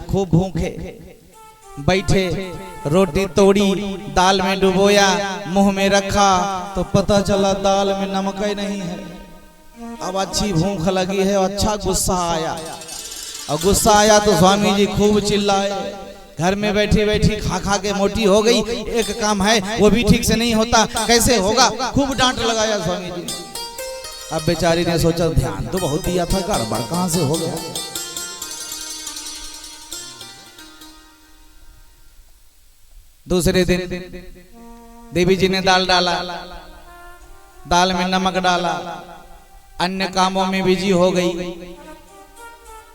खूब भूखे बैठे, रोटी तोड़ी, दाल में डुबोया, मुंह में रखा तो पता चला दाल में नमक ही नहीं है। अब अच्छी भूख लगी है, अच्छा गुस्सा आया, और गुस्सा आया तो स्वामी जी खूब चिल्लाए। घर में बैठी बैठी खा खा के मोटी हो गई, एक काम है वो भी ठीक से नहीं होता, कैसे होगा, खूब डांट लगाया स्वामी जी। अब बेचारी ने सोचा ध्यान तो बहुत दिया था, गड़बड़ कहां से हो गया। दूसरे दिन देवी जी ने दाल डाला, दाल में नमक डाला, अन्य कामों में बिजी हो गई।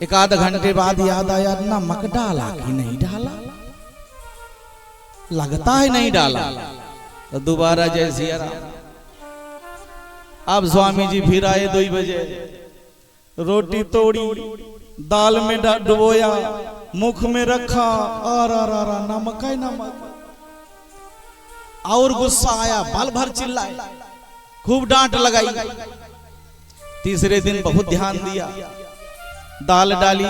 एक आध घंटे बाद याद आया नमक डाला कि नहीं डाला, लगता है नहीं डाला, तो दोबारा जय सिया राम। अब स्वामी जी फिर आए 2 बजे, रोटी तोड़ी, दाल में डुबोया, मुख में रखा, आरा नमक है नमक। और गुस्सा आया, बाल भर चिल्लाए, खूब डांट लगाई। तीसरे दिन बहुत ध्यान दिया, दाल डाली,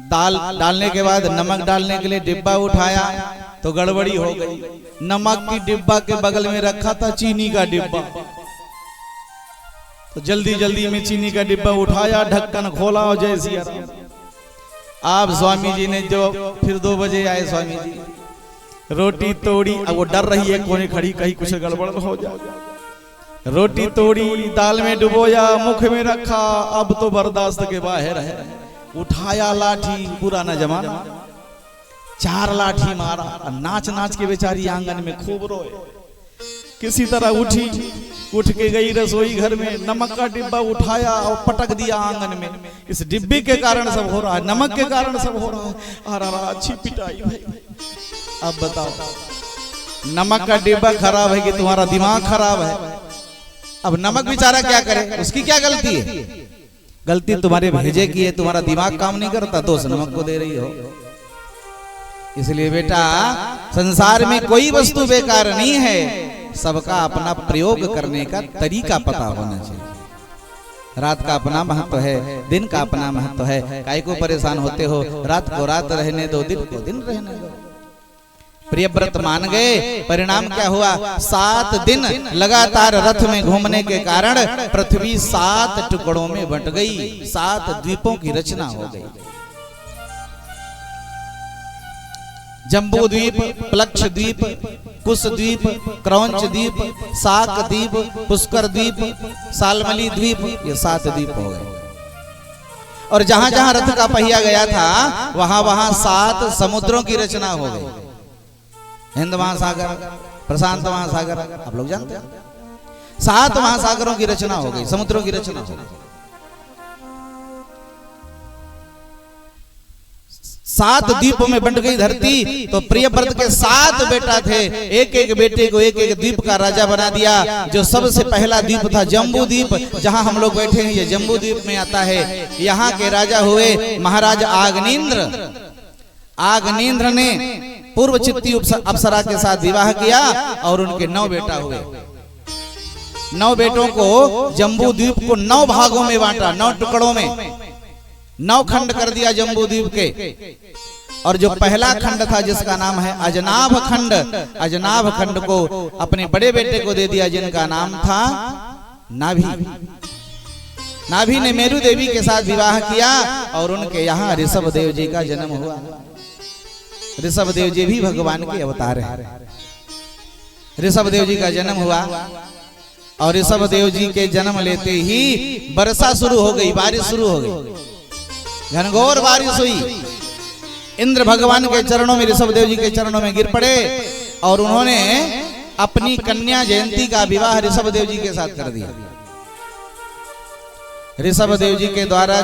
दाल डालने के बाद नमक डालने के लिए डिब्बा उठाया तो गड़बड़ी हो गई। नमक की डिब्बा के बगल में रखा था चीनी का डिब्बा, तो जल्दी जल्दी में चीनी का डिब्बा उठाया, ढक्कन खोला और जय सिया राम। आप स्वामी जी ने जो फिर 2 बजे आए स्वामी जी, रोटी तोड़ी, अब वो डर रही है कोने खड़ी कहीं कुछ गड़बड़ हो जाए। रोटी तोड़ी, दाल में डुबोया, मुख में रखा, अब तो बर्दाश्त के बाहर है। उठाया लाठी, पुराना जमाना, 4 लाठी मारा, नाच नाच के बेचारी आंगन में खूब रोए। किसी तरह उठी, उठ के गई रसोई घर में, नमक का डिब्बा उठाया और पटक दिया आंगन में। इस डिब्बे के कारण सब हो रहा है, नमक के कारण सब हो रहा है। अरे अच्छी पिटाई भाई। अब बताओ, नमक का डिब्बा खराब है कि तुम्हारा दिमाग खराब है? अब नमक बेचारा क्या करे, उसकी क्या गलती है? गलती तुम्हारे भेजे की है, तुम्हारा दिमाग काम नहीं करता, दोष नमक को दे रही हो। इसलिए बेटा, संसार में कोई वस्तु बेकार नहीं है, सबका अपना प्रयोग करने का तरीका पता होना चाहिए। रात का अपना महत्व है, दिन का अपना महत्व है। काहे को परेशान होते हो? रात को रात रहने दो, दिन को दिन रहने दो। प्रियव्रत मान गए, परिणाम क्या हुआ? 7 दिन लगातार रथ में घूमने के कारण पृथ्वी 7 टुकड़ों में बंट गई, 7 द्वीपों की रचना हो गई। जम्बू द्वीप, प्लक्ष द्वीप, कुश द्वीप, क्रौंच द्वीप, साक द्वीप, पुष्कर द्वीप, सालमली द्वीप, ये 7 द्वीप हो गए। और जहां जहां रथ का पहिया गया था वहां वहां 7 समुद्रों की रचना हो गई। हिंद महासागर, प्रशांत महासागर, आप लोग जानते हैं, 7 महासागरों की रचना हो गई, समुद्रों की रचना हो गई। 7 द्वीपों में बंट गई धरती। तो प्रियव्रत के 7 बेटा थे, एक एक बेटे को एक एक द्वीप का राजा बना दिया। जो सबसे पहला द्वीप था जम्बू द्वीप, जहां हम लोग बैठे हैं, ये जम्बू द्वीप में आता है। यहाँ के राजा हुए महाराज आग्नेन्द्र। आग्नेन्द्र ने पूर्व चित्ती अप्सरा के साथ विवाह किया और उनके 9 बेटा हुए। 9 बेटों को जम्बू द्वीप को 9 भागों में बांटा, 9 टुकड़ों में 9 खंड कर दिया जम्बू द्वीप के। और जो पहला खंड था जिसका नाम है अजनाभ खंड, अजनाभ खंड को अपने बड़े बेटे को दे दिया जिनका नाम था नाभि। नाभि ने मेरु देवी के साथ विवाह किया और उनके यहाँ ऋषभ देव जी का जन्म हुआ। ऋषभ देव जी भी भगवान के अवतार हैं। ऋषभ देव जी का जन्म हुआ और ऋषभ देव जी के जन्म लेते ही वर्षा शुरू हो गई, बारिश शुरू हो गई, घनघोर बारिश हुई। इंद्र भगवान के चरणों में, ऋषभ देव जी के चरणों में गिर पड़े और उन्होंने अपनी कन्या जयंती का विवाह ऋषभ देव जी के साथ कर दिया। ऋषभ देव जी के द्वारा